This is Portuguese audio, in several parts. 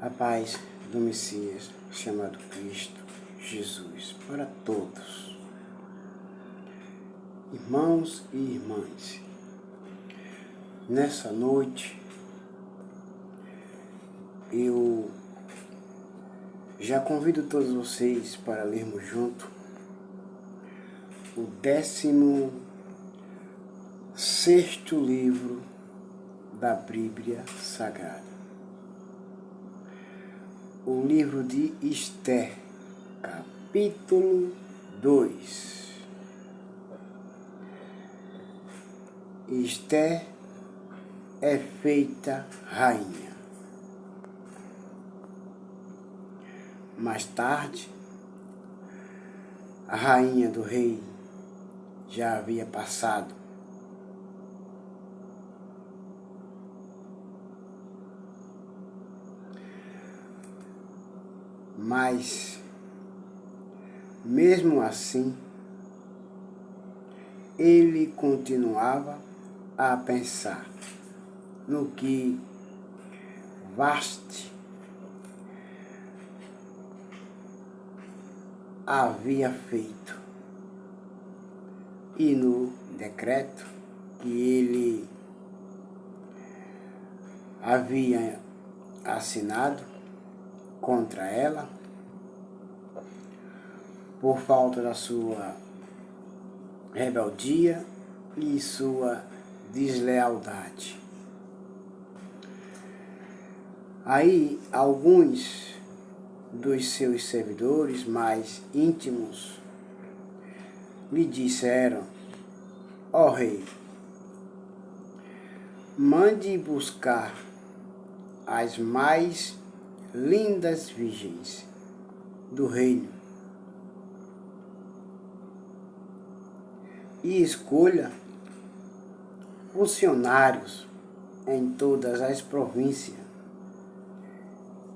A paz do Messias, chamado Cristo Jesus, para todos. Irmãos e irmãs, nessa noite eu já convido todos vocês para lermos junto o 16º livro da Bíblia Sagrada. O livro de Esther, capítulo 2. Esther é feita rainha. Mais tarde, a rainha do rei já havia passado. Mas, mesmo assim, ele continuava a pensar no que Vasti havia feito e no decreto que ele havia assinado contra ela por falta da sua rebeldia e sua deslealdade. Aí alguns dos seus servidores mais íntimos lhe disseram: ó rei, mande buscar as mais lindas virgens do reino e escolha funcionários em todas as províncias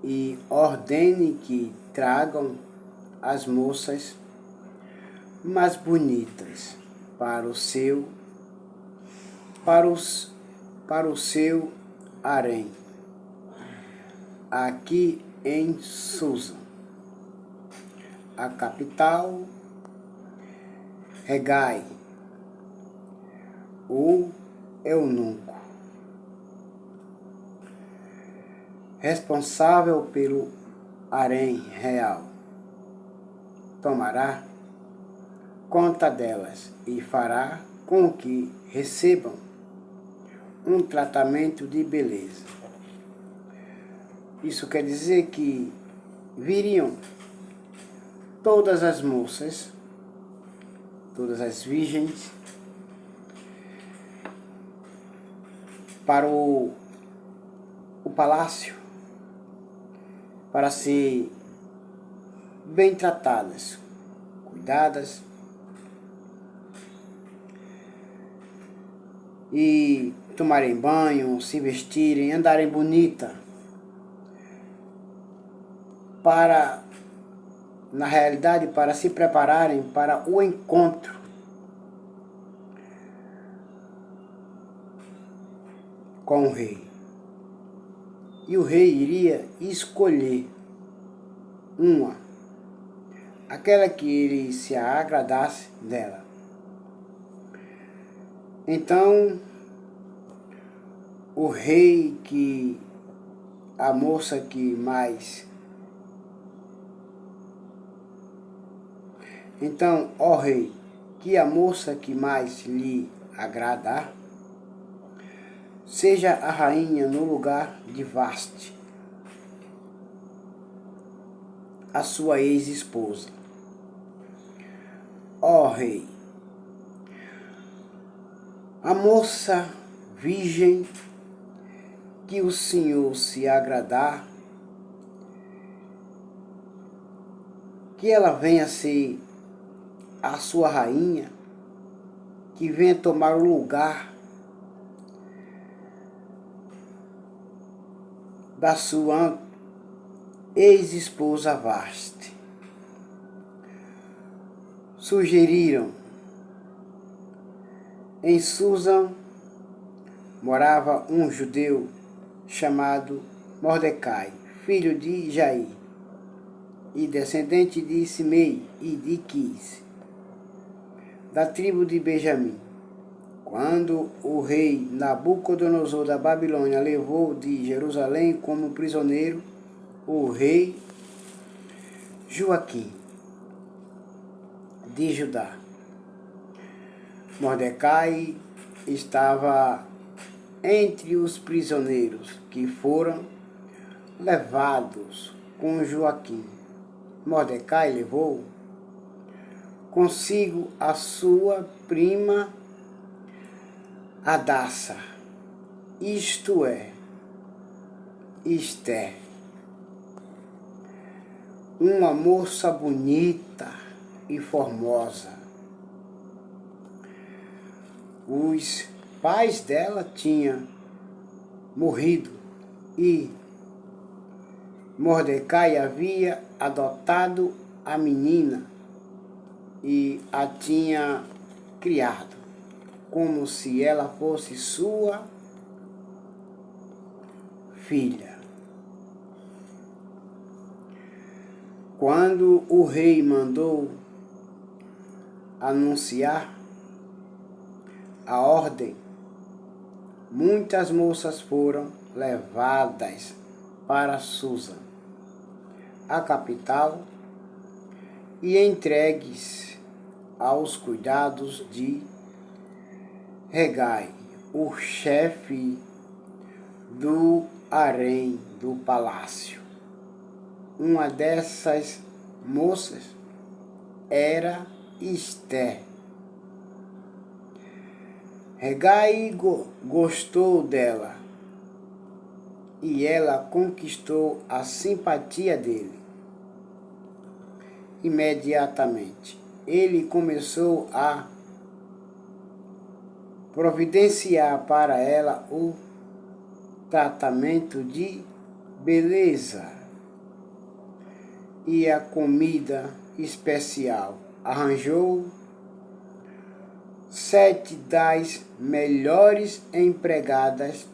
e ordene que tragam as moças mais bonitas para o seu harém, aqui em Susa, a capital. Hegai, o eunuco, responsável pelo harém real, tomará conta delas e fará com que recebam um tratamento de beleza. Isso quer dizer que viriam todas as moças, todas as virgens, para o palácio, para ser bem tratadas, cuidadas e tomarem banho, se vestirem, andarem bonita, na realidade, para se prepararem para o encontro com o rei. E o rei iria escolher aquela que ele se agradasse dela. Então, o rei a moça que mais... Então, ó rei, que a moça que mais lhe agradar seja a rainha no lugar de Vasti, a sua ex-esposa. Ó rei, a moça virgem que o Senhor se agradar, que ela venha ser a sua rainha, que venha tomar o lugar da sua ex-esposa Vasti. Sugeriram. Em Susa morava um judeu chamado Mordecai, filho de Jair, e descendente de Simei e de Quis, da tribo de Benjamim. Quando o rei Nabucodonosor da Babilônia levou de Jerusalém como prisioneiro o rei Joaquim de Judá, Mordecai estava entre os prisioneiros que foram levados com Joaquim. Mordecai levou consigo a sua prima Hadassa, isto é, Ester, uma moça bonita e formosa. Os pais dela tinham morrido e Mordecai havia adotado a menina e a tinha criado como se ela fosse sua filha. Quando o rei mandou anunciar a ordem, muitas moças foram levadas para Susa, a capital, e entregues aos cuidados de Hegai, o chefe do harém do palácio. Uma dessas moças era Ester. Hegai gostou dela e ela conquistou a simpatia dele. Imediatamente, ele começou a providenciar para ela o tratamento de beleza e a comida especial. Arranjou 7 das melhores empregadas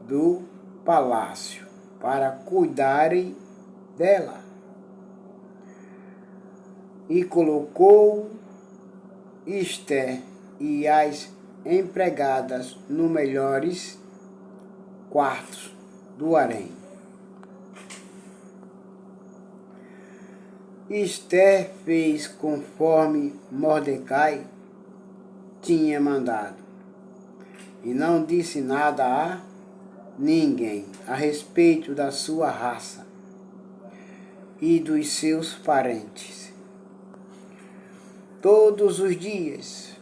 do palácio para cuidarem dela e colocou Ester e as empregadas nos melhores quartos do harém. Ester fez conforme Mordecai tinha mandado e não disse nada a ninguém a respeito da sua raça e dos seus parentes. Todos os dias,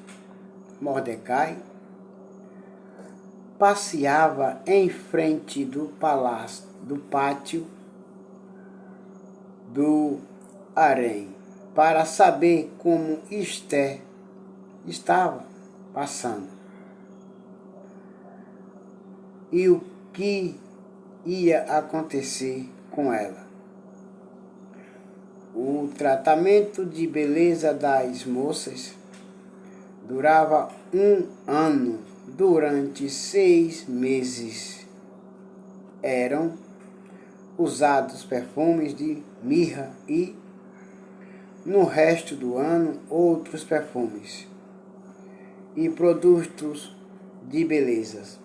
Mordecai passeava em frente do palácio, do pátio do harém, para saber como Ester estava passando e o que ia acontecer com ela. O tratamento de beleza das moças durava 1 ano. Durante 6 meses eram usados perfumes de mirra e, no resto do ano, outros perfumes e produtos de beleza.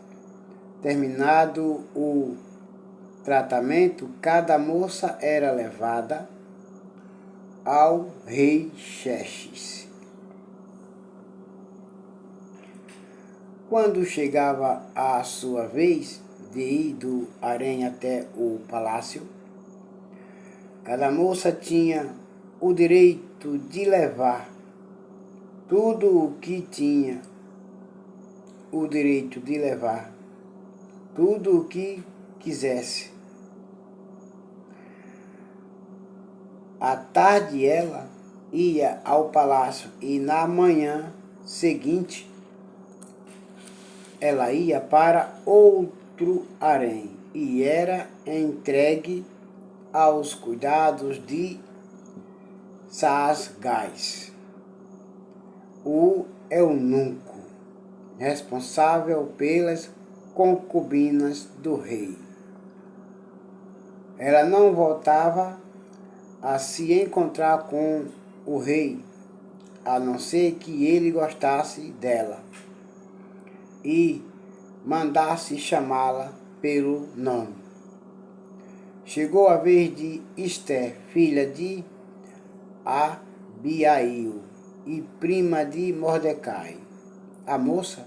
Terminado o tratamento, cada moça era levada ao rei Xerxes. Quando chegava a sua vez de ir do harém até o palácio, cada moça tinha o direito de levar tudo o que tinha, o direito de levar tudo o que quisesse. À tarde ela ia ao palácio e na manhã seguinte ela ia para outro harém e era entregue aos cuidados de Saasgás, o eunuco, responsável pelas concubinas do rei. ela não voltava a se encontrar com o rei, a não ser que ele gostasse dela e mandasse chamá-la pelo nome. Chegou a vez de Esther, filha de Abiail e prima de Mordecai. A moça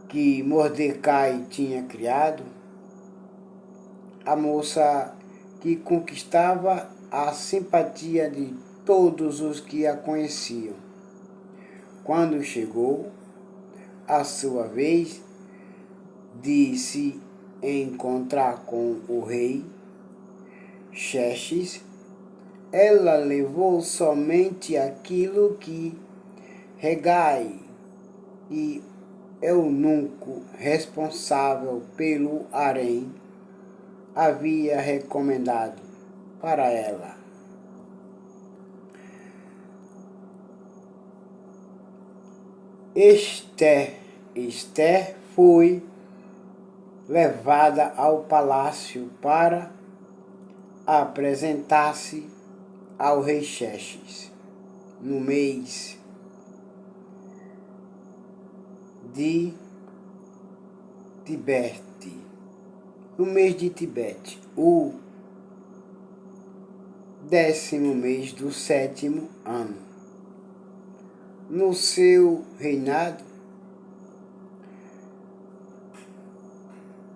que Mordecai tinha criado, a moça que conquistava a simpatia de todos os que a conheciam. Quando chegou a sua vez de se encontrar com o rei Xerxes, ela levou somente aquilo que Hegai e eunuco responsável pelo harém havia recomendado para ela. Esther foi levada ao palácio para apresentar-se ao rei Xerxes no mês de Tibete, o 10º mês do 7º ano. No seu reinado,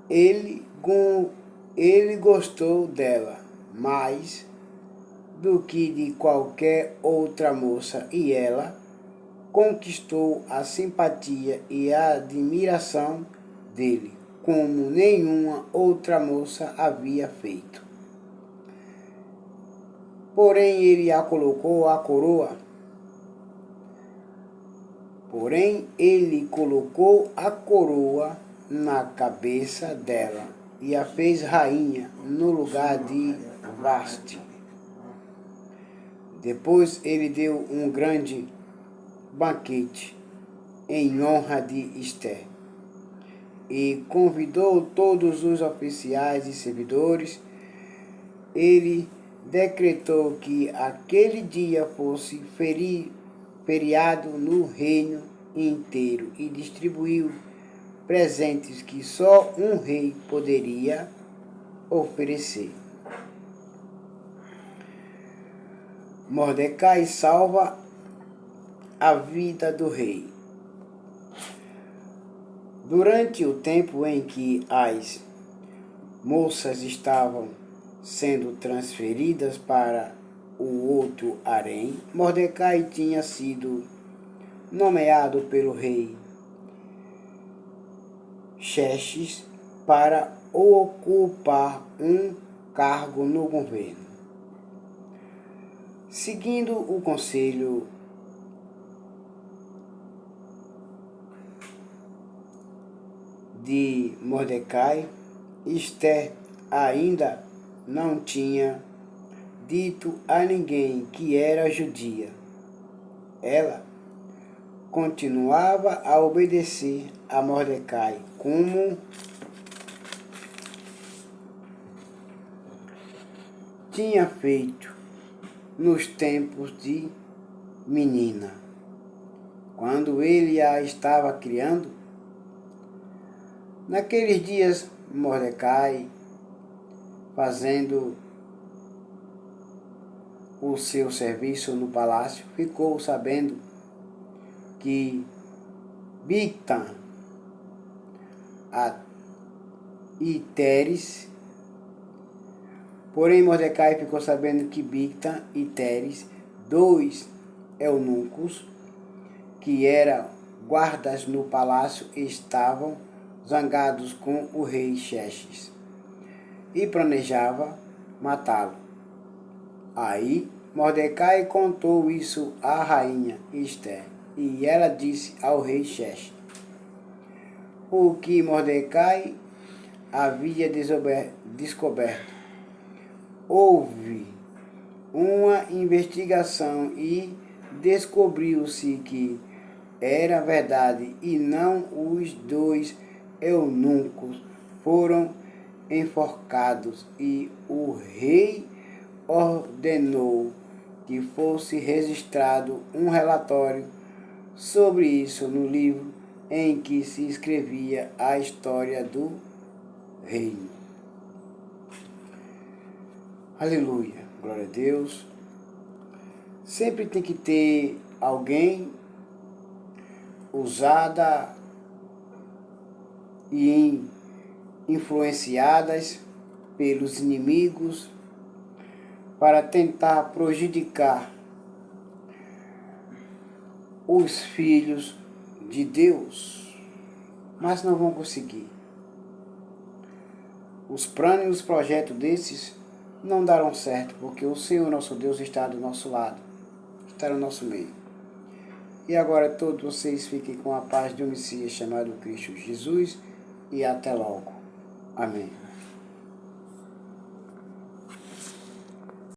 ele gostou dela mais do que de qualquer outra moça, e ela conquistou a simpatia e a admiração dele, como nenhuma outra moça havia feito. Porém, ele colocou a coroa na cabeça dela e a fez rainha no lugar de Vasti. Depois ele deu um grande banquete em honra de Esther e convidou todos os oficiais e servidores. Ele decretou que aquele dia fosse feriado no reino inteiro e distribuiu presentes que só um rei poderia oferecer. Mordecai salva a vida do rei. Durante o tempo em que as moças estavam sendo transferidas para o outro harém, Mordecai tinha sido nomeado pelo rei Xerxes para ocupar um cargo no governo. Seguindo o conselho de Mordecai, Esther ainda não tinha dito a ninguém que era judia. Ela continuava a obedecer a Mordecai como tinha feito nos tempos de menina, quando ele a estava criando. Naqueles dias, Mordecai, fazendo o seu serviço no palácio, ficou sabendo que Bigtan e Teres, porém Mordecai ficou sabendo que Bigtan e Teres, dois eunucos que eram guardas no palácio, estavam zangados com o rei Xerxes e planejava matá-lo. Aí Mordecai contou isso à rainha Esther, e ela disse ao rei Xerxes o que Mordecai havia descoberto. Houve uma investigação e descobriu-se que era verdade, e não os dois eunucos foram enforcados, e o rei ordenou que fosse registrado um relatório sobre isso no livro em que se escrevia a história do reino. Aleluia, glória a Deus. Sempre tem que ter alguém usada e influenciadas pelos inimigos para tentar prejudicar os filhos de Deus, mas não vão conseguir. Os planos e os projetos desses não darão certo, porque o Senhor nosso Deus está do nosso lado, está no nosso meio. E agora todos vocês fiquem com a paz de um Messias chamado Cristo Jesus, e até logo. Amém.